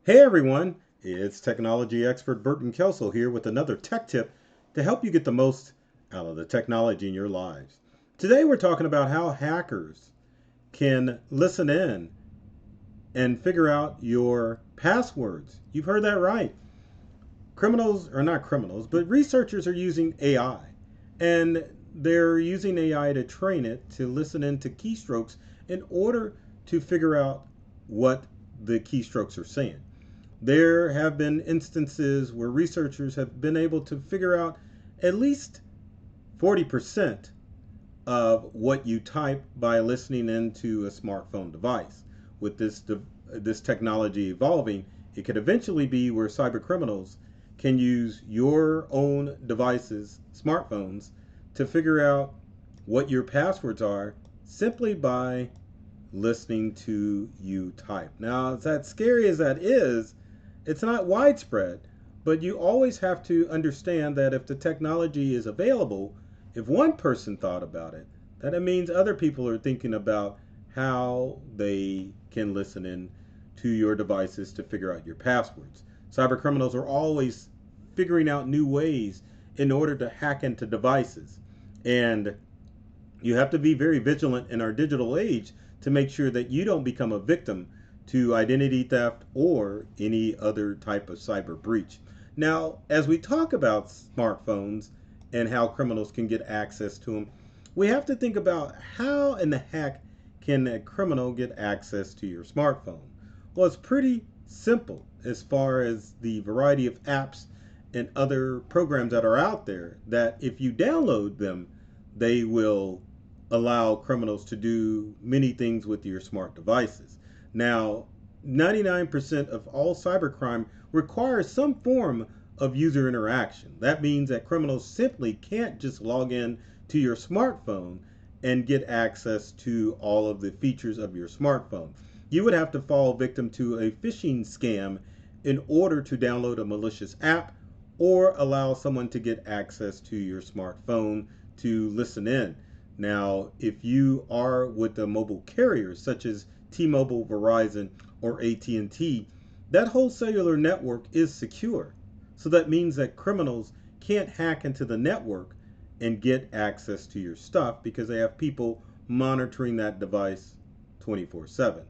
Hey everyone, it's technology expert Burton Kelso here with another tech tip to help you get the most out of the technology in your lives. Today we're talking about how hackers can listen in and figure out your passwords. You've heard that right. Criminals, or not criminals, but researchers are using AI. And they're using AI to train it to listen into keystrokes in order to figure out what the keystrokes are saying. There have been instances where researchers have been able to figure out at least 40% of what you type by listening into a smartphone device. With this technology evolving, it could eventually be where cyber criminals can use your own devices, smartphones, to figure out what your passwords are simply by listening to you type. Now, as that scary as that is, it's not widespread, but you always have to understand that if the technology is available, if one person thought about it, that it means other people are thinking about how they can listen in to your devices to figure out your passwords. Cyber criminals are always figuring out new ways in order to hack into devices. And you have to be very vigilant in our digital age to make sure that you don't become a victim to identity theft or any other type of cyber breach. Now, as we talk about smartphones and how criminals can get access to them, we have to think about how in the heck can a criminal get access to your smartphone? Well, it's pretty simple as far as the variety of apps and other programs that are out there that if you download them, they will allow criminals to do many things with your smart devices. Now, 99% of all cybercrime requires some form of user interaction. That means that criminals simply can't just log in to your smartphone and get access to all of the features of your smartphone. You would have to fall victim to a phishing scam in order to download a malicious app or allow someone to get access to your smartphone to listen in. Now, if you are with the mobile carriers such as T-Mobile, Verizon, or AT&T, that whole cellular network is secure. So that means that criminals can't hack into the network and get access to your stuff because they have people monitoring that device 24/7.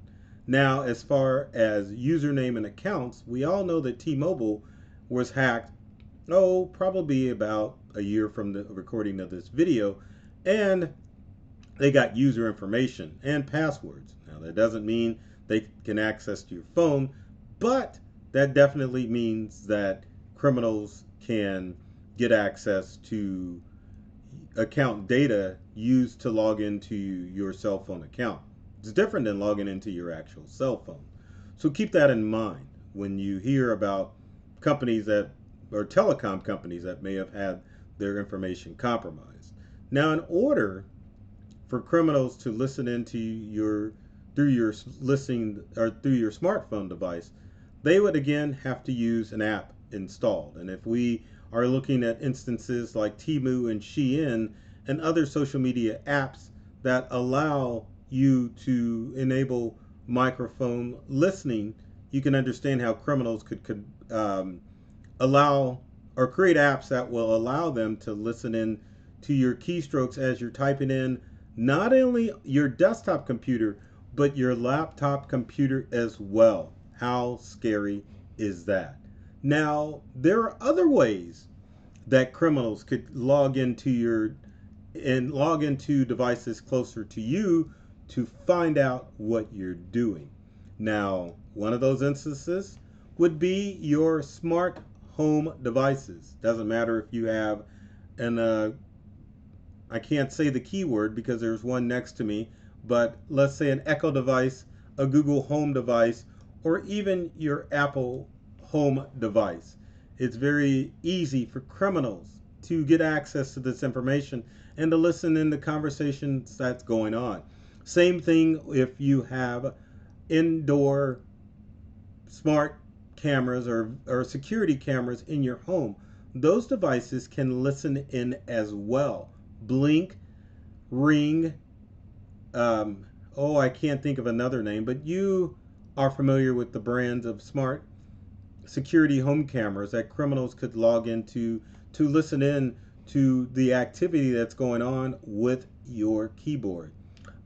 Now, as far as username and accounts, we all know that T-Mobile was hacked, probably about a year from the recording of this video, and they got user information and passwords. Now, that doesn't mean they can access to your phone, but that definitely means that criminals can get access to account data used to log into your cell phone account. It's different than logging into your actual cell phone. So keep that in mind when you hear about companies that, or telecom companies that may have had their information compromised. Now, in order for criminals to listen into your through your listening or through your smartphone device, they would again have to use an app installed. And if we are looking at instances like Temu and Shein and other social media apps that allow you to enable microphone listening, you can understand how criminals could allow or create apps that will allow them to listen in to your keystrokes as you're typing in not only your desktop computer, but your laptop computer as well. How scary is that? Now, there are other ways that criminals could log into devices closer to you to find out what you're doing. Now, one of those instances would be your smart home devices. Doesn't matter if you have an I can't say the keyword because there's one next to me, but let's say an Echo device, a Google Home device, or even your Apple Home device. It's very easy for criminals to get access to this information and to listen in the conversations that's going on. Same thing if you have indoor smart cameras or security cameras in your home. those devices can listen in as well. Blink, Ring, I can't think of another name, but you are familiar with the brands of smart security home cameras that criminals could log into to listen in to the activity that's going on with your keyboard.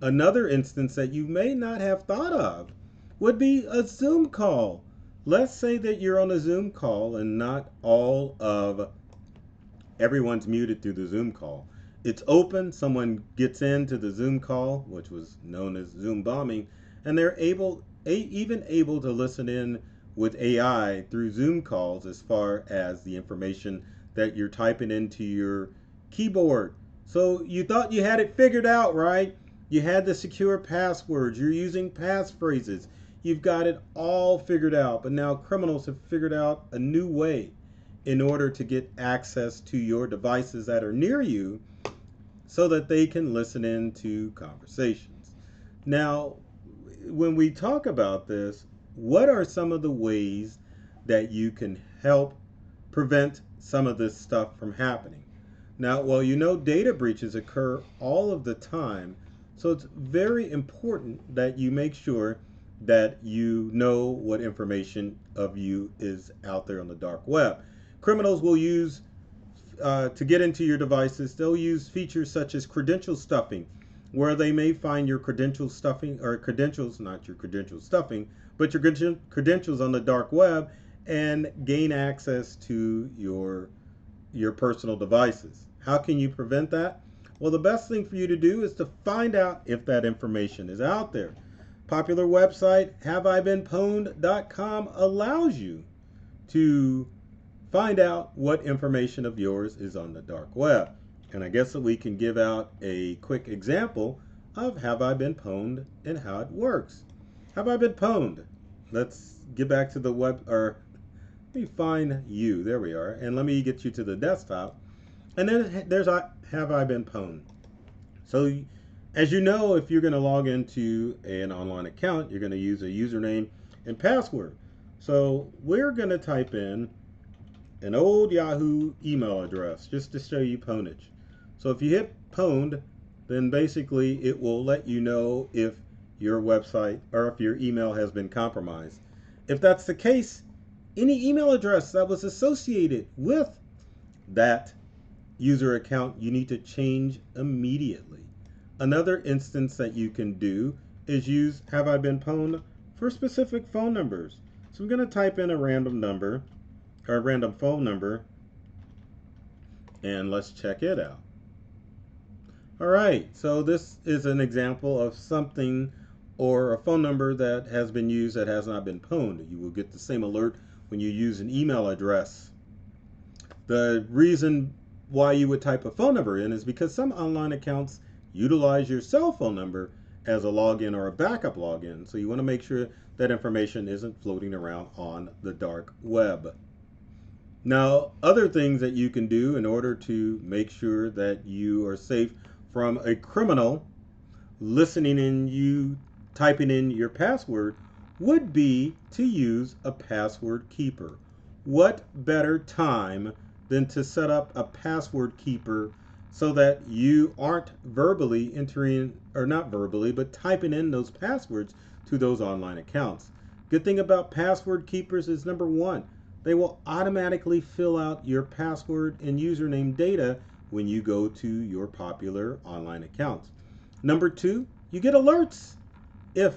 Another instance that you may not have thought of would be a Zoom call. Let's say that you're on a Zoom call and not all of everyone's muted through the Zoom call. It's open, someone gets into the Zoom call, which was known as Zoom bombing, and they're even able to listen in with AI through Zoom calls as far as the information that you're typing into your keyboard. So you thought you had it figured out, right? You had the secure passwords, you're using passphrases, you've got it all figured out, but now criminals have figured out a new way in order to get access to your devices that are near you so that they can listen in to conversations. Now, when we talk about this, what are some of the ways that you can help prevent some of this stuff from happening? Now, well, data breaches occur all of the time, so it's very important that you make sure that you know what information of you is out there on the dark web. Criminals will use to get into your devices, they'll use features such as credential stuffing, where they may find your credential stuffing, or credentials, not your credential stuffing, but your credentials on the dark web and gain access to your personal devices. How can you prevent that? Well, the best thing for you to do is to find out if that information is out there. Popular website haveibeenpwned.com allows you to find out what information of yours is on the dark web. And I guess that we can give out a quick example of Have I Been Pwned and how it works. Have I been pwned? Let's get back to the web, or let me find you. There we are. And let me get you to the desktop. And then there's Have I Been Pwned. So as you know, if you're going to log into an online account, you're going to use a username and password. So we're going to type in an old Yahoo email address just to show you pwnage. So if you hit pwned, then basically it will let you know if your website or if your email has been compromised. If that's the case, any email address that was associated with that user account, you need to change immediately. Another instance that you can do is use Have I Been Pwned for specific phone numbers. So I'm going to type in a random number, or a random phone number, and let's check it out. All right, so this is an example of something or a phone number that has been used that has not been pwned. You will get the same alert when you use an email address. The reason why you would type a phone number in is because some online accounts utilize your cell phone number as a login or a backup login. So you want to make sure that information isn't floating around on the dark web. Now, other things that you can do in order to make sure that you are safe from a criminal listening in you typing in your password would be to use a password keeper. What better time than to set up a password keeper so that you aren't verbally entering, or not verbally, but typing in those passwords to those online accounts. Good thing about password keepers is, number one, they will automatically fill out your password and username data when you go to your popular online accounts. Number two, you get alerts if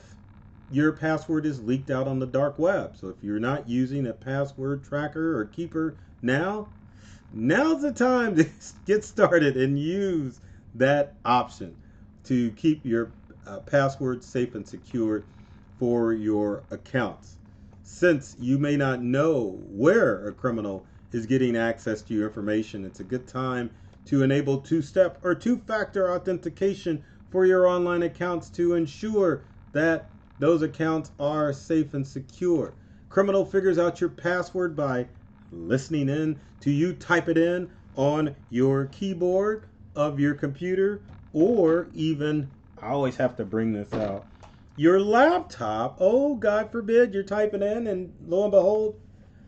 your password is leaked out on the dark web. So if you're not using a password tracker or keeper now's the time to get started and use that option to keep your password safe and secure for your accounts. Since you may not know where a criminal is getting access to your information, it's a good time to enable two-step or two-factor authentication for your online accounts to ensure that those accounts are safe and secure. Criminal figures out your password by listening in to you type it in on your keyboard of your computer, or even, I always have to bring this out, your laptop. Oh, God forbid you're typing in and lo and behold,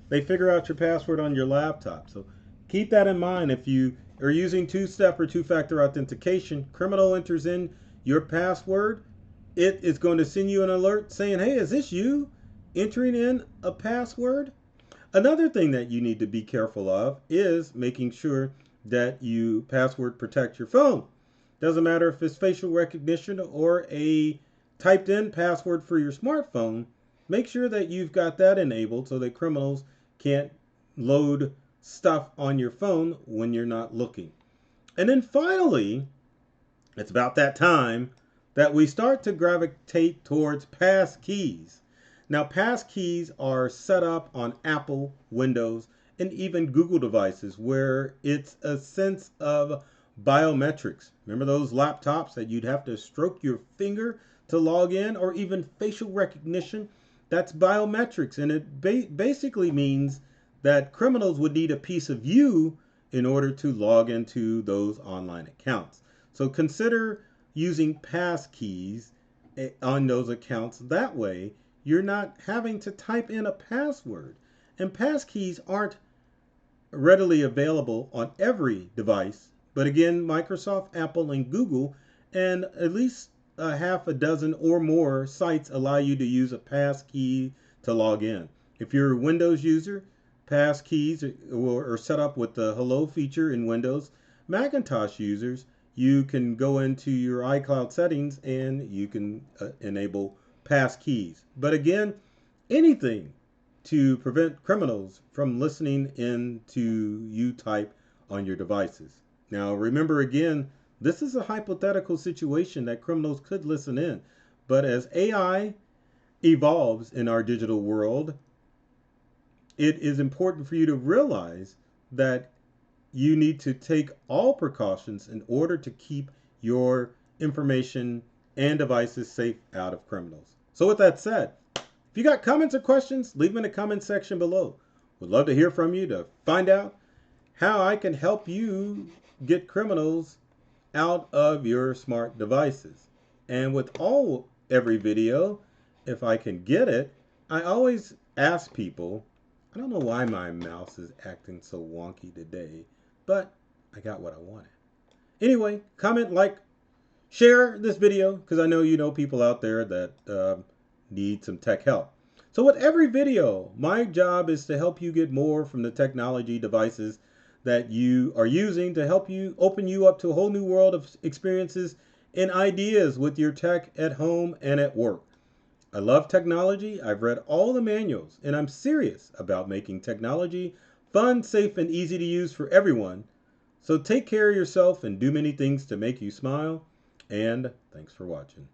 they figure out your password on your laptop. So Keep that in mind. If you are using two-step or two-factor authentication, criminal enters in your password, it is going to send you an alert saying, hey, is this you entering in a password? Another thing that you need to be careful of is making sure that you password protect your phone. Doesn't matter if it's facial recognition or a typed in password for your smartphone. Make sure that you've got that enabled so that criminals can't load stuff on your phone when you're not looking. And then finally, it's about that time that we start to gravitate towards pass keys. Now, pass keys are set up on Apple, Windows, and even Google devices where it's a sense of biometrics. Remember those laptops that you'd have to stroke your finger to log in, or even facial recognition? That's biometrics, and it basically means that criminals would need a piece of you in order to log into those online accounts. So consider using pass keys on those accounts. That way, you're not having to type in a password. And pass keys aren't readily available on every device. But again, Microsoft, Apple, and Google, and at least a half a dozen or more sites allow you to use a pass key to log in. If you're a Windows user, pass keys are set up with the Hello feature in Windows. Macintosh users, you can go into your iCloud settings and you can enable pass keys. But again, anything to prevent criminals from listening in to you type on your devices. Now, remember again, this is a hypothetical situation that criminals could listen in. But as AI evolves in our digital world, it is important for you to realize that you need to take all precautions in order to keep your information and devices safe out of criminals. So with that said, if you got comments or questions, leave them in the comment section below. Would love to hear from you to find out how I can help you get criminals out of your smart devices. And with every video, if I can get it, I always ask people, I don't know why my mouse is acting so wonky today, but I got what I wanted. Anyway, comment, like, share this video, because I know you know people out there that need some tech help. So with every video, my job is to help you get more from the technology devices that you are using to help you open you up to a whole new world of experiences and ideas with your tech at home and at work. I love technology. I've read all the manuals, and I'm serious about making technology fun, safe, and easy to use for everyone. So take care of yourself and do many things to make you smile. And thanks for watching.